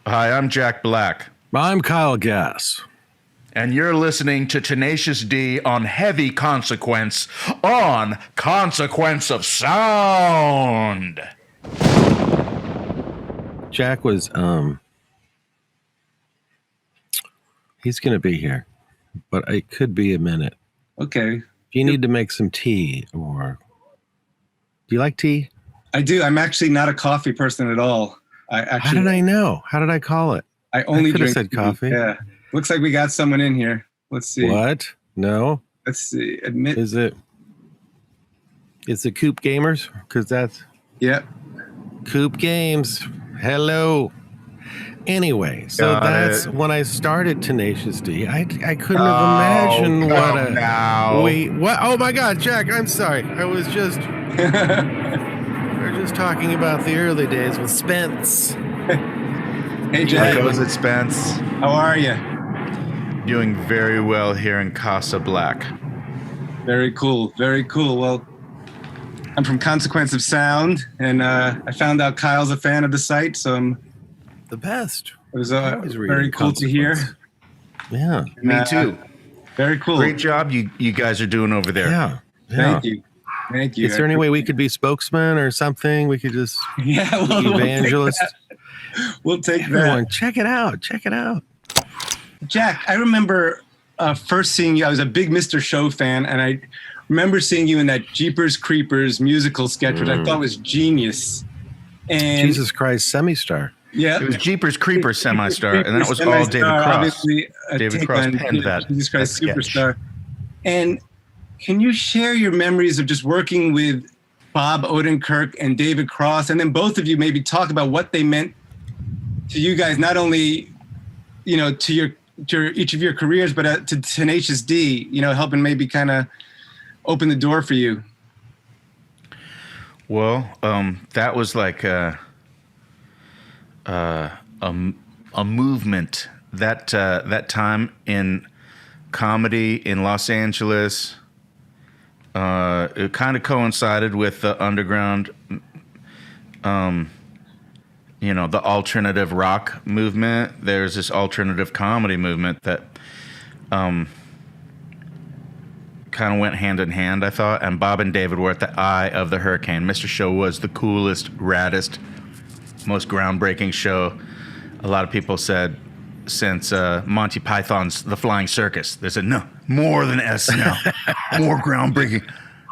Hi, I'm Jack Black. I'm Kyle Gass. And you're listening to Tenacious D on Heavy Consequence on Consequence of Sound. Jack was, he's going to be here, but it could be a minute. Okay. If you need to make some tea or... Do you like tea? I do. I'm actually not a coffee person at all. How did I know? How did I call it? I only could have drink said tea. coffee. Yeah. Looks like we got someone in here. Let's see. What? No. Let's see. Admit. Is it Coop Gamers? Because that's... Yep. Coop Games. Hello. Anyway, so that's when I started Tenacious D. I couldn't have imagined what. Oh my God, Jack! I'm sorry. I was just. We're just talking about the early days with Spence. Hey, Jack. How goes it, Spence? How are you? Doing very well here in Casa Black. Very cool. Very cool. Well, I'm from Consequence of Sound, and I found out Kyle's a fan of the site, so I'm. The best. It was very cool to hear. Yeah. Me too. Very cool. Great job you guys are doing over there. Yeah. Thank you. Thank you. Is there any way we could be spokesman or something? We could just evangelist. We'll take Everyone, that. check it out. Check it out. Jack, I remember first seeing you. I was a big Mr. Show fan, and I remember seeing you in that Jeepers Creepers musical sketch, which I thought was genius. And Jesus Christ, semi-star. Yeah, it was Jeepers Creepers semi-star, and then it was all David Cross. Obviously, David Cross penned that. Jesus Christ Superstar. And can you share your memories of just working with Bob Odenkirk and David Cross, and then both of you maybe talk about what they meant to you guys, not only to each of your careers, but to Tenacious D, helping maybe kind of open the door for you. Well, that was like a movement that time in comedy in Los Angeles. It kind of coincided with the underground, the alternative rock movement. There's this alternative comedy movement that kind of went hand in hand, I thought. And Bob and David were at the eye of the hurricane. Mr. Show was the coolest, raddest, most groundbreaking show, a lot of people said, since Monty Python's The Flying Circus. They said, no, more than SNL, more groundbreaking.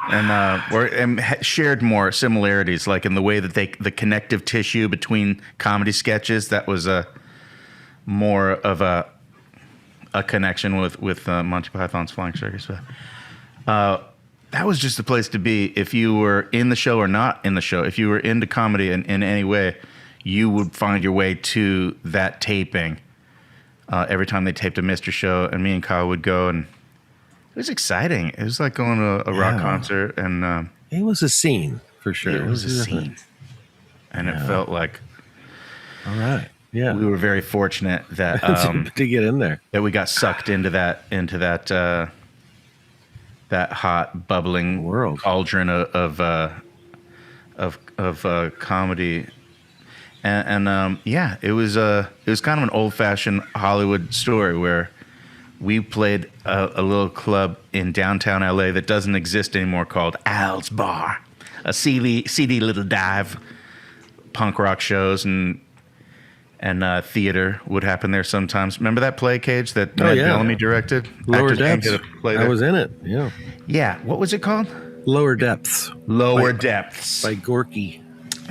And shared more similarities, like in the way that the connective tissue between comedy sketches, that was more of a connection with Monty Python's Flying Circus. But, that was just the place to be if you were in the show or not in the show. If you were into comedy in any way, you would find your way to that taping. Every time they taped a Mr. Show, and me and Kyle would go, and it was exciting. It was like going to a rock concert, and it was a scene for sure. It was a scene, and it felt like all right. Yeah, we were very fortunate that to get in there, that we got sucked into that hot bubbling world cauldron of comedy. And it was kind of an old-fashioned Hollywood story where we played a little club in downtown LA that doesn't exist anymore called Al's Bar, a seedy little dive. Punk rock shows and theater would happen there sometimes. Remember that play, Cage, that Ned Bellamy directed? Lower Depths. I was in it. Yeah. Yeah. What was it called? Lower Depths. Lower Depths by Gorky.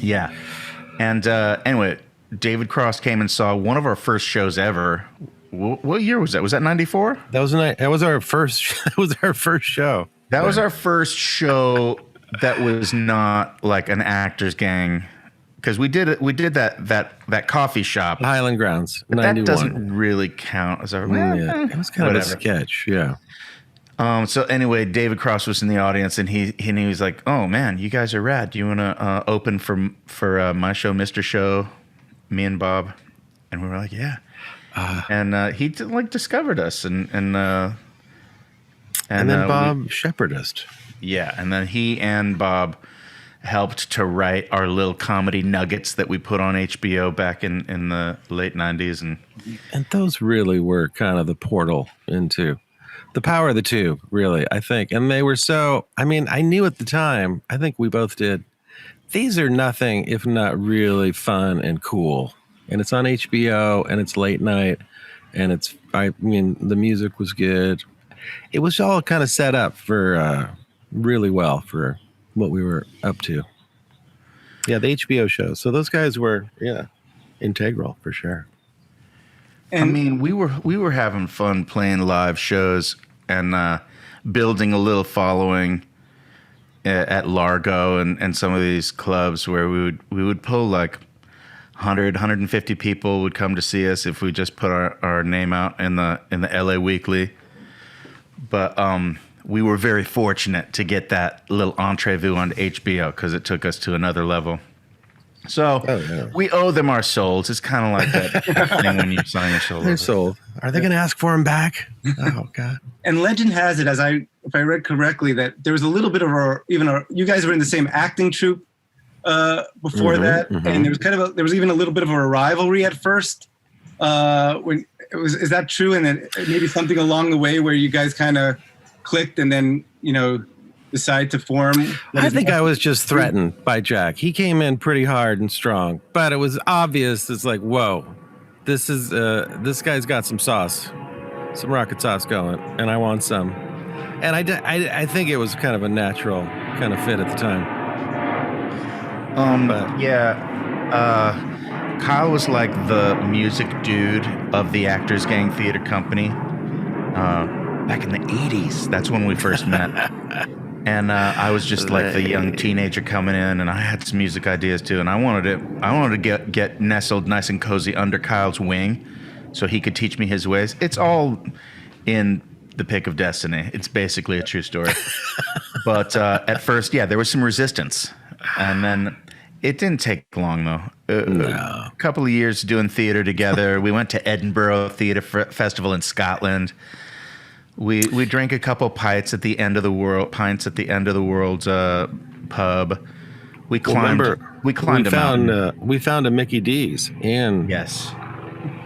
Yeah. And anyway, David Cross came and saw one of our first shows ever. What year was that? Was that 94? That was our first. That was our first show. That was our first show that was not like an actors gang, because we did that coffee shop, Highland Grounds. But 91. that doesn't really count as our. It was kind of a sketch. Yeah. So anyway, David Cross was in the audience, and he was like, "Oh man, you guys are rad. Do you want to open for my show, Mr. Show, me and Bob?" And we were like, "Yeah." And he discovered us, and then Bob shepherded us. Yeah, and then he and Bob helped to write our little comedy nuggets that we put on HBO back in the late 90s. And those really were kind of the portal into the power of the tube, really, I think. And they were so, I mean, I knew at the time, I think we both did, these are nothing if not really fun and cool. And it's on HBO and it's late night and the music was good. It was all kind of set up for really well for what we were up to. Yeah, the HBO show. So those guys were, integral for sure. And I mean, we were having fun playing live shows and building a little following at Largo and some of these clubs where we would pull like 100, 150 people would come to see us if we just put our name out in the LA Weekly. But we were very fortunate to get that little entree on HBO because it took us to another level. So we owe them our souls. It's kind of like that thing when you sign a show. They're sold. Are they going to ask for them back? Oh, God. And legend has it, if I read correctly, that there was a little bit of you guys were in the same acting troupe before that, and there was even a little bit of a rivalry at first. Is that true? And then maybe something along the way where you guys kind of clicked and then, decide to form? I think I was just threatened by Jack. He came in pretty hard and strong, but it was obvious. It's like, whoa, this guy's got some sauce, some rocket sauce going, and I want some. And I think it was kind of a natural kind of fit at the time. Kyle was like the music dude of the Actors Gang Theater Company back in the 80s. That's when we first met. And I was just like the young teenager coming in, and I had some music ideas too. And I wanted to get nestled nice and cozy under Kyle's wing, so he could teach me his ways. It's all in the pick of destiny. It's basically a true story. But at first, there was some resistance, and then it didn't take long though. A couple of years doing theater together. We went to Edinburgh Theatre Festival in Scotland. We drank a couple pints at the end of the world pub. We climbed a mountain. We found a Mickey D's, and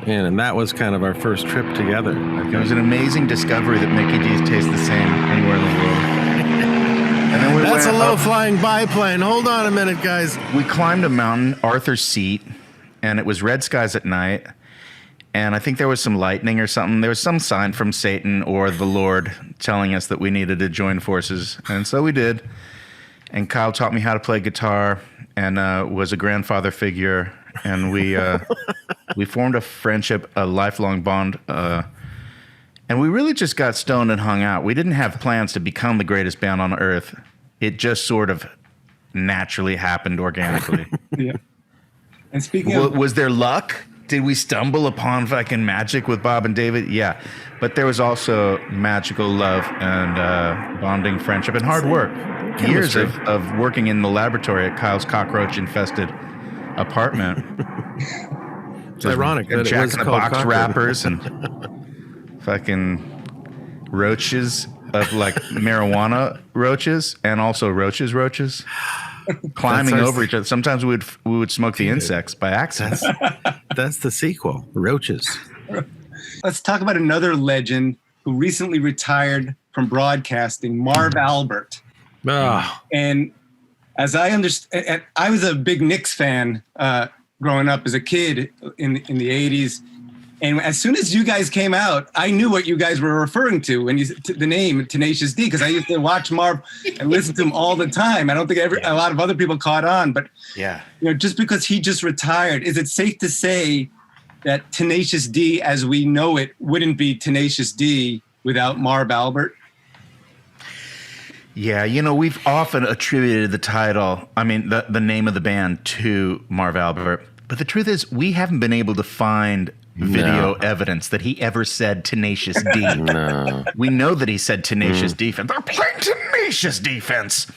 and that was kind of our first trip together. It was an amazing discovery that Mickey D's taste the same anywhere in the world. And then that's a low-flying biplane. Hold on a minute, guys. We climbed a mountain, Arthur's Seat, and it was red skies at night. And I think there was some lightning or something. There was some sign from Satan or the Lord telling us that we needed to join forces. And so we did. And Kyle taught me how to play guitar and was a grandfather figure. And we formed a friendship, a lifelong bond. And we really just got stoned and hung out. We didn't have plans to become the greatest band on earth. It just sort of naturally happened organically. Yeah. And speaking of... Was there luck? Did we stumble upon fucking magic with Bob and David? Yeah. But there was also magical love and bonding friendship and hard work. Years of working in the laboratory at Kyle's cockroach-infested apartment. It's ironic that Jack it was in the called Box cockroach. wrappers and fucking roaches of like marijuana roaches and also roaches. Climbing over each other. Sometimes we would smoke the insects by accident. That's the sequel, Roaches. Let's talk about another legend who recently retired from broadcasting, Marv Albert. Oh. And as I understand, I was a big Knicks fan growing up as a kid in the 80s. And as soon as you guys came out, I knew what you guys were referring to when the name Tenacious D, because I used to watch Marv and listen to him all the time. I don't think a lot of other people caught on, but just because he just retired, is it safe to say that Tenacious D, as we know it, wouldn't be Tenacious D without Marv Albert? Yeah, we've often attributed the title, the name of the band to Marv Albert, but the truth is we haven't been able to find video evidence that he ever said Tenacious D. No. We know that he said Tenacious Defense. They're playing Tenacious Defense.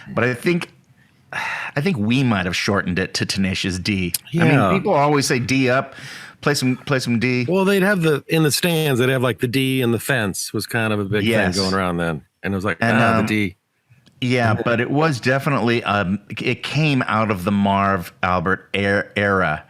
But I think we might have shortened it to Tenacious D. Yeah. People always say D up, play some D. Well, they'd have in the stands, they'd have like the D and the fence was kind of a big thing going around then. And it was like, the D. Yeah, but it was definitely it came out of the Marv Albert era,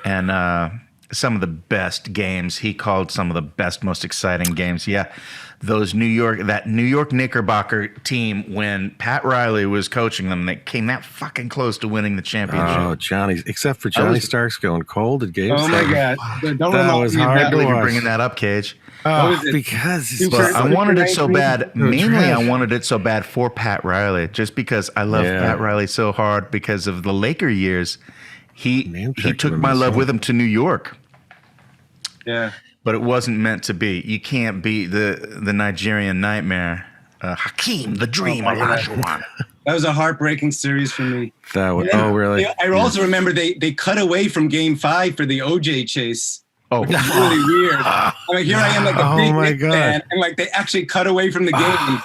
and some of the best games. He called some of the best, most exciting games. Yeah, those New York Knickerbocker team when Pat Riley was coaching them, they came that fucking close to winning the championship. Oh, Johnny! Except for Johnny Starks going cold at Game Oh 7. my God! That was hard to watch. Bringing that up, Cage. Because But I wanted it so bad. Mainly, trash. I wanted it so bad for Pat Riley, just because I love Pat Riley so hard because of the Laker years. He took my love with him to New York. Yeah. But it wasn't meant to be. You can't beat the Nigerian nightmare, Hakeem, the Dream Olajuwon. That was a heartbreaking series for me. That was really? I also remember they cut away from Game 5 for the OJ chase. Oh, really weird. I mean, here I am, like a big Knicks fan, and like they actually cut away from the game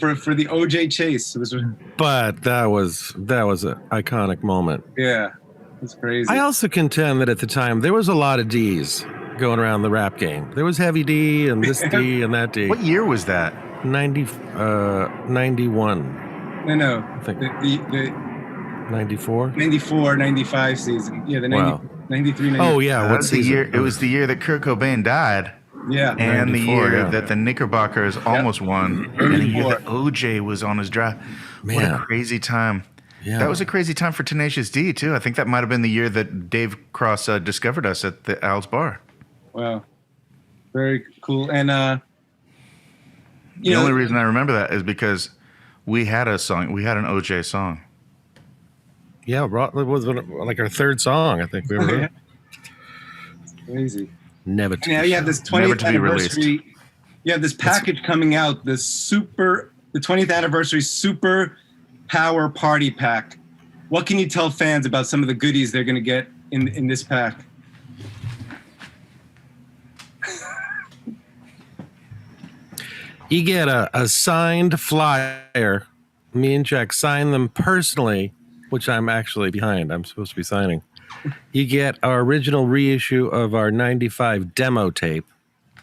for the OJ chase. It was, but that was an iconic moment. Yeah, it's crazy. I also contend that at the time there was a lot of D's going around the rap game. There was Heavy D and this D and that D. What year was that? 91. No. I think the 94? 94, 95 season. Yeah, the 93, 94. Oh, yeah. What's the year? It was the year that Kurt Cobain died. Yeah. And the year that the Knickerbockers almost won. And the year that OJ was on his drive. What a crazy time. Yeah. That was a crazy time for Tenacious D, too. I think that might have been the year that Dave Cross discovered us at the Al's Bar. Wow. Very cool. And, the only reason I remember that is because we had a song. We had an OJ song. Yeah, it was like our third song, I think we were doing. It's crazy. Never to Now you have this 20th anniversary. You have this package coming out, the 20th anniversary Super Power Party Pack. What can you tell fans about some of the goodies they're going to get in this pack? You get a signed flyer. Me and Jack sign them personally, which I'm actually behind. I'm supposed to be signing. You get our original reissue of our 95 demo tape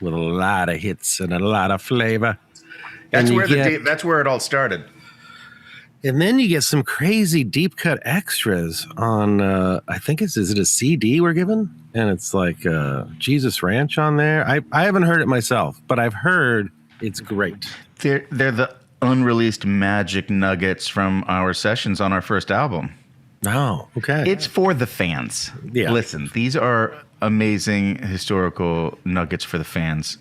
with a lot of hits and a lot of flavor. That's where it all started. And then you get some crazy deep cut extras on, I think is it a CD we're given? And it's like Jesus Ranch on there. I haven't heard it myself, but I've heard it's great. They're the unreleased magic nuggets from our sessions on our first album. Oh, okay. It's for the fans. Yeah. Listen, these are amazing historical nuggets for the fans.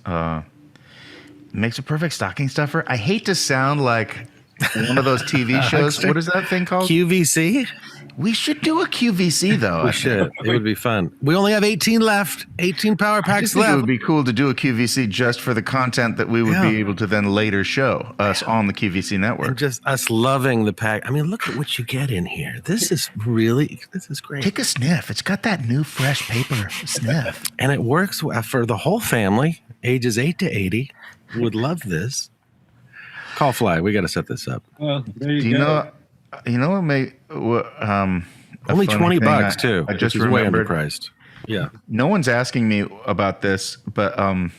Makes a perfect stocking stuffer. I hate to sound like one of those TV shows. What is that thing called? QVC? We should do a QVC, though. We should. It would be fun. We only have 18 left. 18 power packs left. It would be cool to do a QVC just for the content that we would be able to then later show us on the QVC network. And just us loving the pack. I mean, look at what you get in here. This is great. Take a sniff. It's got that new fresh paper sniff. And it works for the whole family, ages 8 to 80. Would love this. Call Fly. We got to set this up. Well, there you go. You know what only $20 too. I just remembered. Way underpriced. Yeah. No one's asking me about this, but do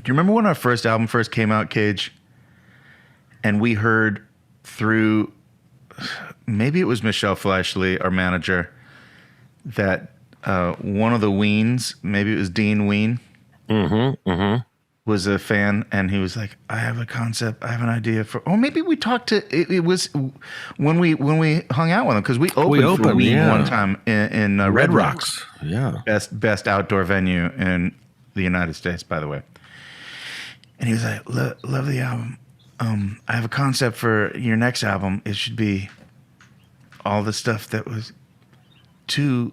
you remember when our first album first came out, Cage? And we heard through, maybe it was Michelle Flashley, our manager, that one of the Weens, maybe it was Dean Ween, was a fan, and he was like, I have a concept, I have an idea for, or maybe we talked to, it was when we hung out with him, because we opened for Ween one time in Red Rocks. Yeah. Best outdoor venue in the United States, by the way. And he was like, love the album. I have a concept for your next album. It should be all the stuff that was too,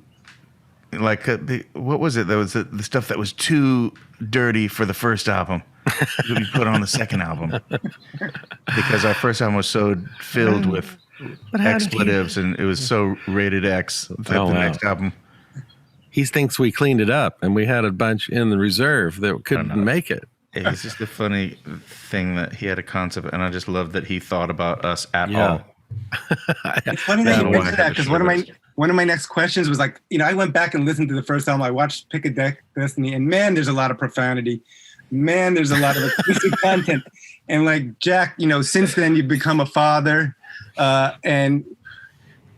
like, what was it? That was the stuff that was too dirty for the first album that we put on the second album, because our first album was so filled with expletives and it was so rated X. Next album, he thinks we cleaned it up and we had a bunch in the reserve that couldn't make it. It's just a funny thing that he had a concept, and I just love that he thought about us at all. It's funny that you mentioned that, because one of my next questions was like, I went back and listened to the first album. I watched Pick a Deck Destiny, and man, there's a lot of profanity. man, there's a lot of explicit content. And like Jack, since then you've become a father. And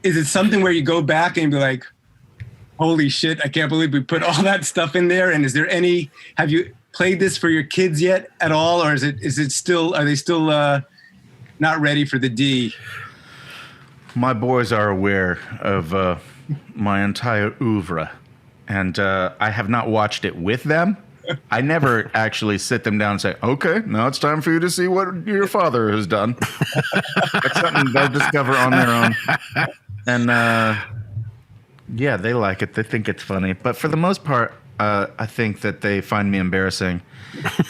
is it something where you go back and be like, holy shit, I can't believe we put all that stuff in there? And have you played this for your kids yet at all? Or are they still not ready for the D? My boys are aware of my entire oeuvre, and I have not watched it with them. I never actually sit them down and say, okay, now it's time for you to see what your father has done. That's something they'll discover on their own. And yeah, they like it. They think it's funny. But for the most part, I think that they find me embarrassing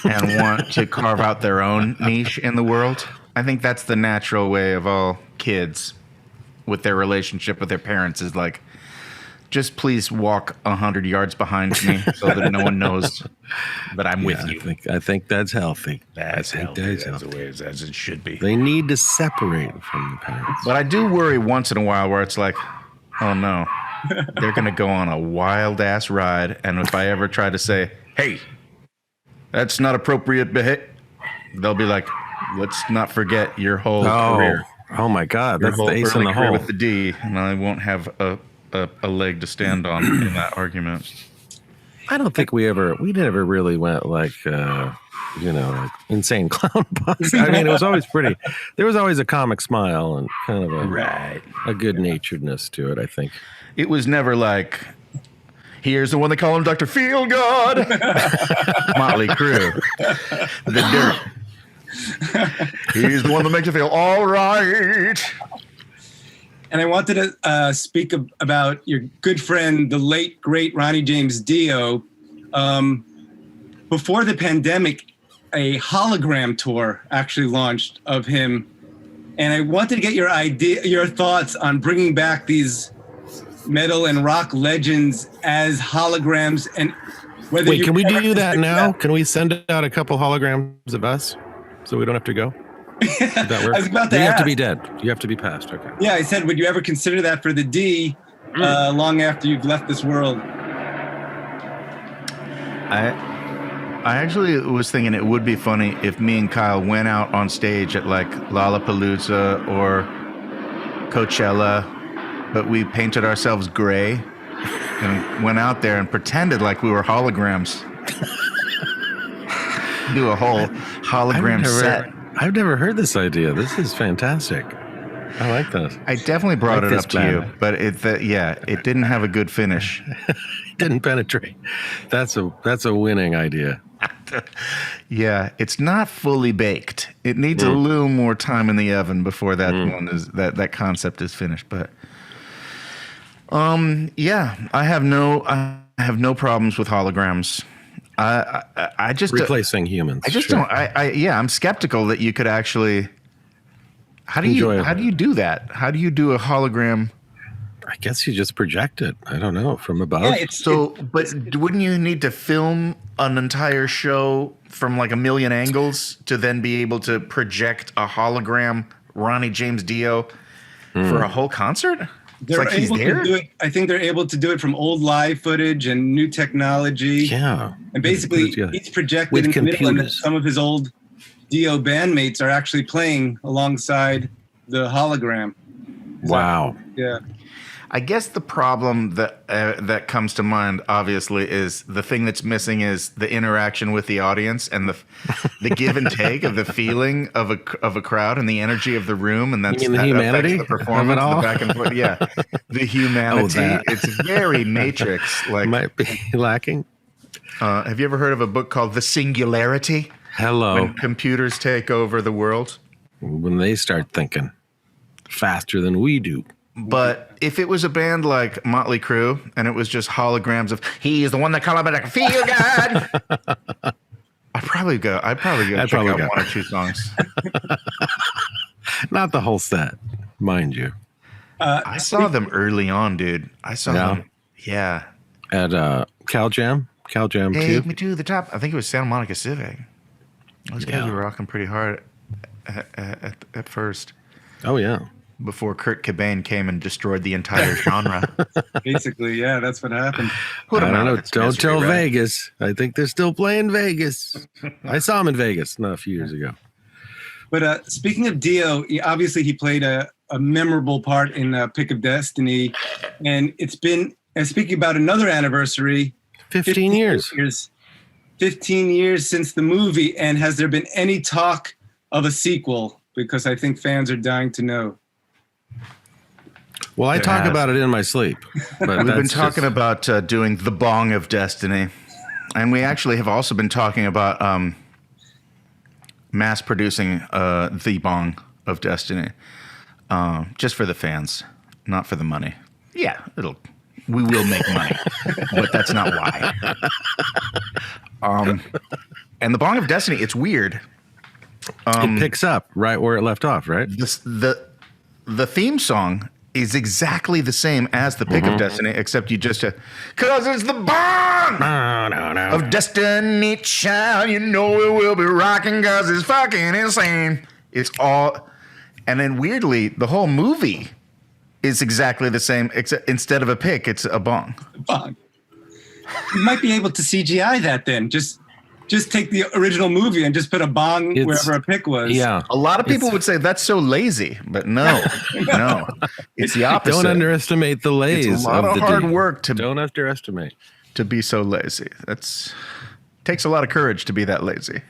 and want to carve out their own niche in the world. I think that's the natural way of all kids with their relationship with their parents, is like, just please walk 100 yards behind me so that no one knows that I'm with you. I think that's healthy. That's healthy. That's the way as it should be. They need to separate from the parents. But I do worry once in a while where it's like, oh no, they're going to go on a wild ass ride. And if I ever try to say, hey, that's not appropriate behavior, they'll be like, let's not forget your whole career. Oh my God. That's the ace in the hole. With the D, and I won't have a leg to stand on in that argument. I don't think we never really went like, like insane clown posse. I mean, it was always pretty. There was always a comic smile and kind of a good naturedness to it, I think. It was never like, here's the one they call him Dr. Feelgood. Motley Crue. The Dirt. He's the one that makes you feel all right. And I wanted to speak about your good friend, the late, great Ronnie James Dio. Before the pandemic, a hologram tour actually launched of him. And I wanted to get your thoughts on bringing back these metal and rock legends as holograms. And whether Wait, can we do that now? Can we send out a couple holograms of us so we don't have to go? Does that work? I was about to You ask. have to be dead. You have to be passed. Okay. Yeah, I said, would you ever consider that for the D long after you've left this world? I actually was thinking it would be funny if me and Kyle went out on stage at like Lollapalooza or Coachella, but we painted ourselves gray and went out there and pretended like we were holograms. Do a whole hologram set. I've never heard this idea. This is fantastic. I like this. I definitely brought it up to you, but it didn't have a good finish. It didn't penetrate. That's a winning idea. Yeah, it's not fully baked. It needs a little more time in the oven before that concept is finished. But yeah, I have no problems with holograms. I just replacing humans. I just don't. I'm skeptical that you could actually. How do you do that? How do you do a hologram? I guess you just project it. I don't know, from above. Yeah, but wouldn't you need to film an entire show from like a million angles to then be able to project a hologram Ronnie James Dio for a whole concert? They're like he's there? To do it. I think they're able to do it from old live footage and new technology. Yeah. And basically, he's projected in the middle, and some of his old Dio bandmates are actually playing alongside the hologram. Wow. Yeah. I guess the problem that comes to mind, obviously, is the thing that's missing is the interaction with the audience and the give and take of the feeling of a crowd and the energy of the room, and that's the humanity, the performance, the back and forth. Yeah, the humanity. It's very Matrix. Like might be lacking. Have you ever heard of a book called The Singularity? Hello. When computers take over the world. When they start thinking faster than we do. But if it was a band like Motley Crue and it was just holograms of "He is the one that called me like a feel God," I'd probably go check out one or two songs. Not the whole set, mind you. I saw them early on, dude. I saw them. Yeah. At Cal Jam 2. Take me to the top. I think it was Santa Monica Civic. Those guys were rocking pretty hard at first. Oh yeah. before Kurt Cobain came and destroyed the entire genre. Basically, yeah, that's what happened. I don't know. Don't tell Vegas. I think they're still playing Vegas. I saw him in Vegas a few years ago. But speaking of Dio, obviously he played a memorable part in Pick of Destiny. And it's been, and speaking about another anniversary, 15 years. 15 years since the movie. And has there been any talk of a sequel? Because I think fans are dying to know. Well, I talk about it in my sleep. But we've been talking about doing The Bong of Destiny. And we actually have also been talking about mass producing The Bong of Destiny. Just for the fans, not for the money. Yeah, we will make money, but that's not why. And The Bong of Destiny, it's weird. It picks up right where it left off, right? The theme song is exactly the same as the Pick of Destiny, except you just cause it's the bong of Destiny, child. You know it will be rocking cause it's fucking insane. It's all, and then weirdly, the whole movie is exactly the same, except instead of a pick, it's a bong. Bong. You might be able to CGI that then. Just take the original movie and just put a bong wherever a pick was. Yeah. A lot of people would say that's so lazy, but no, no. It's the opposite. Don't underestimate the lazy. It's a lot of hard work don't underestimate to be so lazy. Takes a lot of courage to be that lazy.